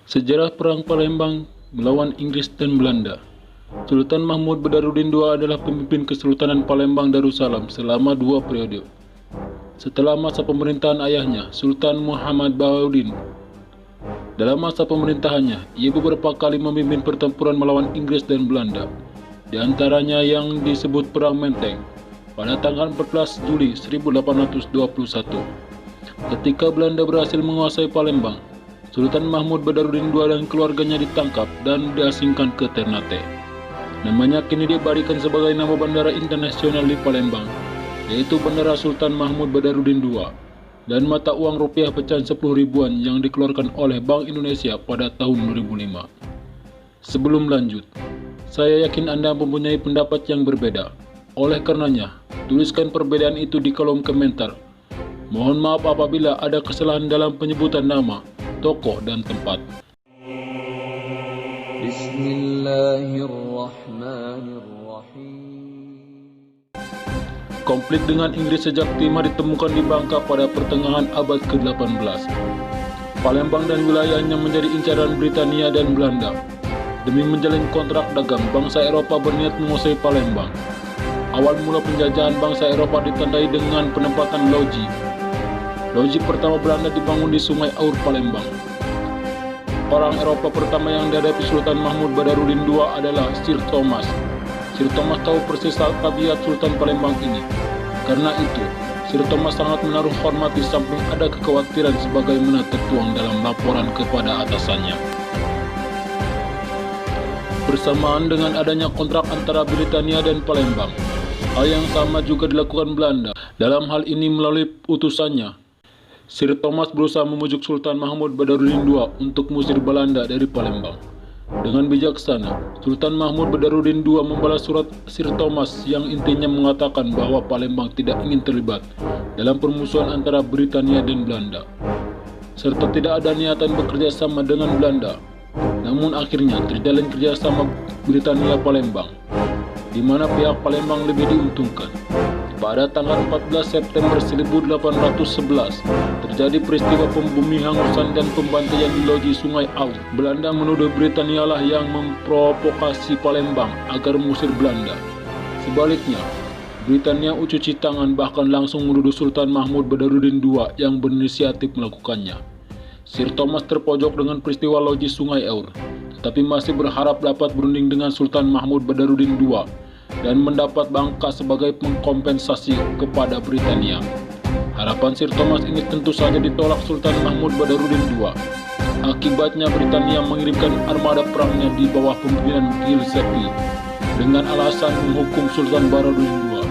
Sejarah Perang Palembang melawan Inggris dan Belanda. Sultan Mahmud Badarudin II adalah pemimpin Kesultanan Palembang Darussalam selama 2 periode. Setelah masa pemerintahan ayahnya, Sultan Muhammad Baharudin. Dalam masa pemerintahannya, ia beberapa kali memimpin pertempuran melawan Inggris dan Belanda, di antaranya yang disebut Perang Menteng pada tanggal 14 Juli 1821. Ketika Belanda berhasil menguasai Palembang, Sultan Mahmud Badarudin II dan keluarganya ditangkap dan diasingkan ke Ternate. Namanya kini diabadikan sebagai nama bandara internasional di Palembang, yaitu Bandara Sultan Mahmud Badarudin II, dan mata uang rupiah pecahan 10 ribuan yang dikeluarkan oleh Bank Indonesia pada tahun 2005. Sebelum lanjut, saya yakin Anda mempunyai pendapat yang berbeda. Oleh karenanya, tuliskan perbedaan itu di kolom komentar. Mohon maaf apabila ada kesalahan dalam penyebutan nama, tokoh, dan tempat. Bismillahirrahmanirrahim. Konflik dengan Inggris sejak Timah ditemukan di Bangka pada pertengahan abad ke-18. Palembang dan wilayahnya menjadi incaran Britania dan Belanda. Demi menjalin kontrak dagang, bangsa Eropa berniat menguasai Palembang. Awal mula penjajahan bangsa Eropa ditandai dengan penempatan loji. Loji pertama Belanda dibangun di Sungai Aur, Palembang. Orang Eropa pertama yang dihadapi Sultan Mahmud Badarudin II adalah Sir Thomas. Sir Thomas tahu persis tabiat Sultan Palembang ini. Karena itu, Sir Thomas sangat menaruh hormat di samping ada kekhawatiran sebagaimana tertuang dalam laporan kepada atasannya. Bersamaan dengan adanya kontrak antara Britania dan Palembang, hal yang sama juga dilakukan Belanda. Dalam hal ini melalui utusannya, Sir Thomas berusaha membujuk Sultan Mahmud Badarudin II untuk mengusir Belanda dari Palembang. Dengan bijaksana, Sultan Mahmud Badarudin II membalas surat Sir Thomas yang intinya mengatakan bahwa Palembang tidak ingin terlibat dalam permusuhan antara Britania dan Belanda, serta tidak ada niatan bekerja sama dengan Belanda. Namun akhirnya terjalin kerjasama Britania Palembang, di mana pihak Palembang lebih diuntungkan. Pada tanggal 14 September 1811, terjadi peristiwa pembumi hangusan dan pembantaian di loji Sungai Aur. Belanda menuduh Britania lah yang memprovokasi Palembang agar mengusir Belanda. Sebaliknya, Britania cuci tangan bahkan langsung menuduh Sultan Mahmud Badarudin II yang berinisiatif melakukannya. Sir Thomas terpojok dengan peristiwa loji Sungai Aur, tetapi masih berharap dapat berunding dengan Sultan Mahmud Badarudin II dan mendapat Bangka sebagai pengkompensasi kepada Britania. Harapan Sir Thomas ini tentu saja ditolak Sultan Mahmud Badarudin II. Akibatnya Britania mengirimkan armada perangnya di bawah pimpinan Gillespie dengan alasan menghukum Sultan Badarudin II.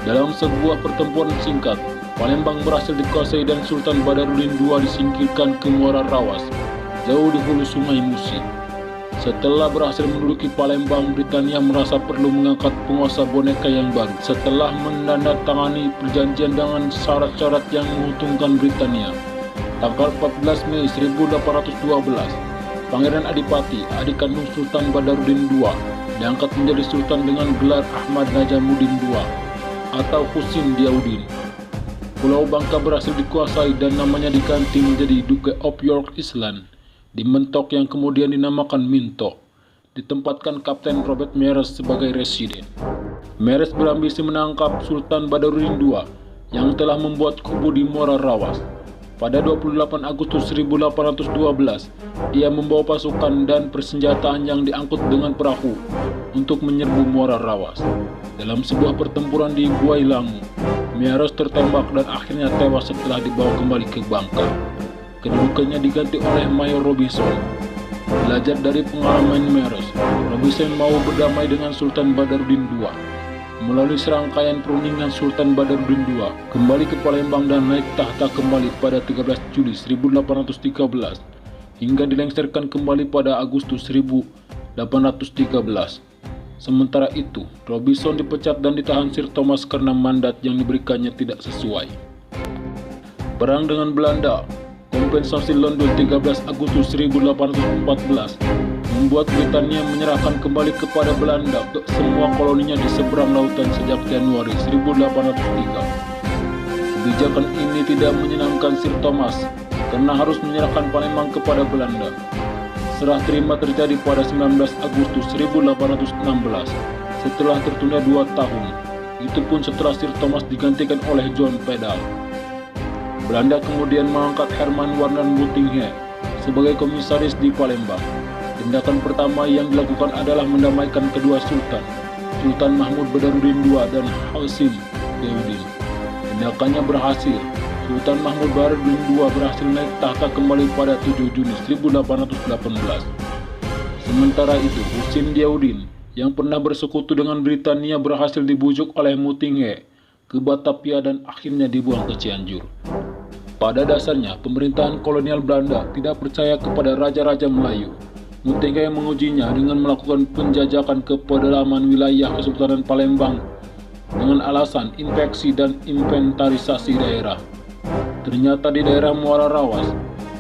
Dalam sebuah pertempuran singkat, Palembang berhasil dikuasai dan Sultan Badarudin II disingkirkan ke Muara Rawas, jauh di hulu Sungai Musi. Setelah berhasil menduduki Palembang, Britania merasa perlu mengangkat penguasa boneka yang baru. Setelah menandatangani perjanjian dengan syarat-syarat yang menguntungkan Britania, tanggal 14 Mei 1812, Pangeran Adipati, adik kandung Sultan Badarudin II, diangkat menjadi Sultan dengan gelar Ahmad Najamuddin II atau Husin Diaudin. Pulau Bangka berhasil dikuasai dan namanya diganti menjadi Duke of York Island, di Mentok yang kemudian dinamakan Minto. Ditempatkan Kapten Robert Meres sebagai residen. Meres berambisi menangkap Sultan Badarudin II yang telah membuat kubu di Muara Rawas. Pada 28 Agustus 1812, ia membawa pasukan dan persenjataan yang diangkut dengan perahu untuk menyerbu Muara Rawas. Dalam sebuah pertempuran di Buai Langu, Meres tertembak dan akhirnya tewas setelah dibawa kembali ke Bangka. Kedudukannya diganti oleh Mayor Robinson. Belajar dari pengalaman Meres, Robinson mau berdamai dengan Sultan Badarudin II. Melalui serangkaian perundingan, Sultan Badarudin II kembali ke Palembang dan naik tahta kembali pada 13 Juli 1813 hingga dilengsarkan kembali pada Agustus 1813. Sementara itu, Robinson dipecat dan ditahan Sir Thomas karena mandat yang diberikannya tidak sesuai. Perang dengan Belanda, kompensasi London 13 Agustus 1814 membuat Britania menyerahkan kembali kepada Belanda ke semua koloninya di seberang lautan sejak Januari 1803. Kebijakan ini tidak menyenangkan Sir Thomas karena harus menyerahkan Palembang kepada Belanda. Serah terima terjadi pada 19 Agustus 1816 setelah tertunda 2 tahun. Itu pun setelah Sir Thomas digantikan oleh John Pedal. Belanda kemudian mengangkat Herman Warnan Buttinghe sebagai komisaris di Palembang. Tindakan pertama yang dilakukan adalah mendamaikan kedua sultan, Sultan Mahmud Badarudin II dan Hasim Deudin. Tindakannya berhasil. Sultan Mahmud Badarudin II berhasil naik tahta kembali pada 7 Juni 1818. Sementara itu, Husin Deudin yang pernah bersekutu dengan Britania berhasil dibujuk oleh Buttinghe ke Batavia dan akhirnya dibuang ke Cianjur. Pada dasarnya, pemerintahan kolonial Belanda tidak percaya kepada raja-raja Melayu. Buttinghe mengujinya dengan melakukan penjajakan ke pedalaman wilayah Kesultanan Palembang dengan alasan infeksi dan inventarisasi daerah. Ternyata di daerah Muara Rawas,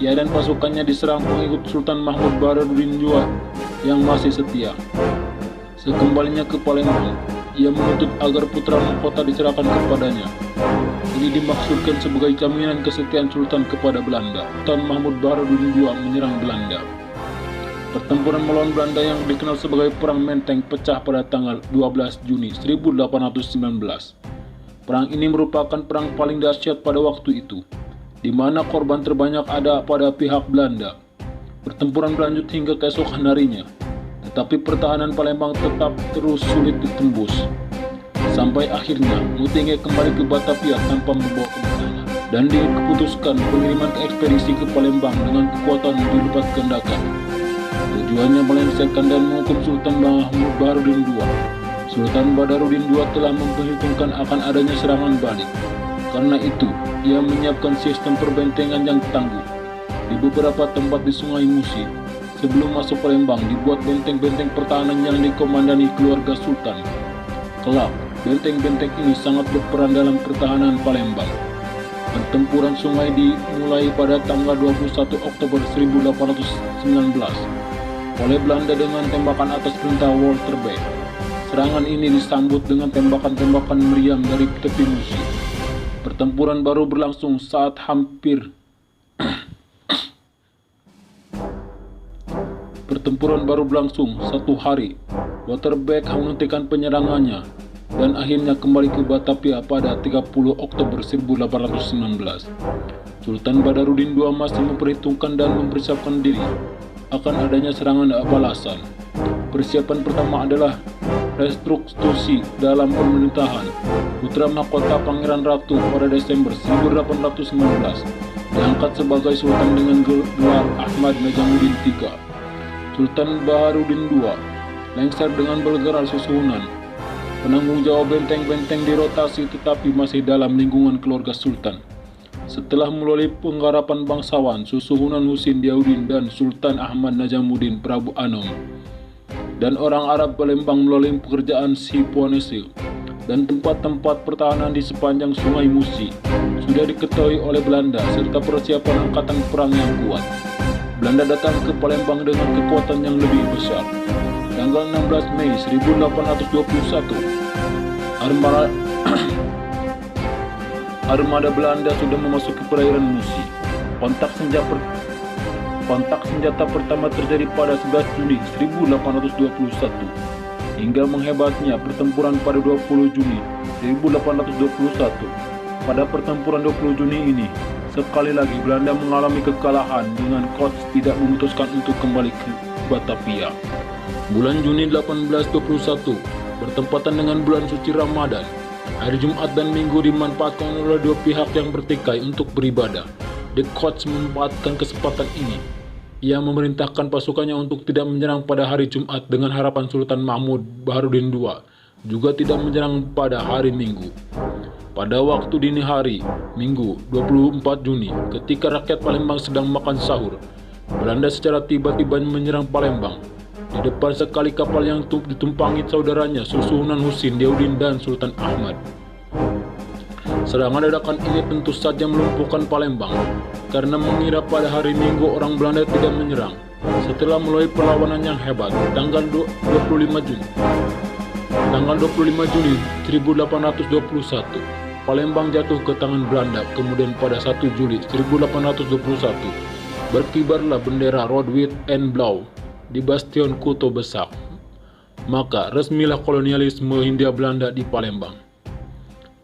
ia dan pasukannya diserang pengikut Sultan Mahmud Badarudin II yang masih setia. Sekembalinya ke Palembang, ia menuntut agar putra mahkota diserahkan kepadanya. Ini dimaksudkan sebagai jaminan kesetiaan Sultan kepada Belanda. Sultan Mahmud Badarudin II menyerang Belanda. Pertempuran melawan Belanda yang dikenal sebagai Perang Menteng pecah pada tanggal 12 Juni 1819. Perang ini merupakan perang paling dahsyat pada waktu itu, di mana korban terbanyak ada pada pihak Belanda. Pertempuran berlanjut hingga keesokan harinya, tetapi pertahanan Palembang tetap terus sulit ditembus. Sampai akhirnya Buttinghe kembali ke Batavia tanpa membawa kemenangan, dan diputuskan pengiriman ekspedisi ke Palembang dengan kekuatan dilipat gandakan. Tujuannya melengsarkan dan menghukum Sultan Mahmud Badarudin II. Sultan Badarudin II telah memperhitungkan akan adanya serangan balik. Karena itu, ia menyiapkan sistem perbentengan yang tangguh. Di beberapa tempat di Sungai Musi, sebelum masuk Palembang dibuat benteng-benteng pertahanan yang dikomandani keluarga Sultan. Kelak, benteng-benteng ini sangat berperan dalam pertahanan Palembang. Pertempuran Sungai dimulai pada tanggal 21 Oktober 1819 oleh Belanda dengan tembakan atas perintah Walter B. Serangan ini disambut dengan tembakan-tembakan meriam dari tepi Musi. Pertempuran baru berlangsung saat hampir Pertempuran baru berlangsung 1 hari. Waterbeek menghentikan penyerangannya dan akhirnya kembali ke Batavia pada 30 Oktober 1819. Sultan Badarudin II masih memperhitungkan dan mempersiapkan diri akan adanya serangan balasan. Persiapan pertama adalah restruktusi dalam pemerintahan. Putra mahkota Pangeran Ratu pada Desember 1819 diangkat sebagai Sultan dengan gelar Ahmad Najamuddin III. Sultan Badarudin II lengser dengan bergelar susuhunan. Penanggung jawab benteng-benteng dirotasi tetapi masih dalam lingkungan keluarga Sultan. Setelah melalui penggarapan bangsawan, susuhunan Husin Deudin dan Sultan Ahmad Najamuddin Prabu Anom, dan orang Arab Palembang melalui pekerjaan Siponese dan tempat-tempat pertahanan di sepanjang Sungai Musi sudah diketahui oleh Belanda serta persiapan angkatan perang yang kuat. Belanda datang ke Palembang dengan kekuatan yang lebih besar. Tanggal 16 Mei 1821, armada Belanda sudah memasuki perairan Musi. Kontak senjata pertama terjadi pada 11 Juni 1821 hingga menghebatnya pertempuran pada 20 Juni 1821. Pada pertempuran 20 Juni ini, sekali lagi Belanda mengalami kekalahan dengan Kots tidak memutuskan untuk kembali ke Batavia. Bulan Juni 1821 bertempatan dengan bulan suci Ramadan. Hari Jumat dan Minggu dimanfaatkan oleh dua pihak yang bertikai untuk beribadah. The Kots memanfaatkan kesempatan ini. Ia memerintahkan pasukannya untuk tidak menyerang pada hari Jumat dengan harapan Sultan Mahmud Badarudin II juga tidak menyerang pada hari Minggu. Pada waktu dini hari, Minggu 24 Juni, ketika rakyat Palembang sedang makan sahur, Belanda secara tiba-tiba menyerang Palembang. Di depan sekali kapal yang ditumpangi saudaranya Susuhunan Husin Deudin dan Sultan Ahmad. Serangan dadakan ini tentu saja melumpuhkan Palembang karena mengira pada hari Minggu orang Belanda tidak menyerang. Setelah melalui perlawanan yang hebat, tanggal 25 Juni 1821, Palembang jatuh ke tangan Belanda. Kemudian pada 1 Juli 1821 berkibarlah bendera Rood, Wit en Blauw di Bastion Kuto Besak. Maka resmilah kolonialisme Hindia Belanda di Palembang.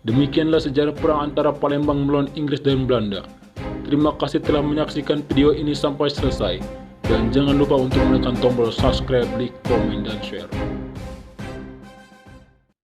Demikianlah sejarah perang antara Palembang melawan Inggris dan Belanda. Terima kasih telah menyaksikan video ini sampai selesai. Dan jangan lupa untuk menekan tombol subscribe, like, komen, dan share.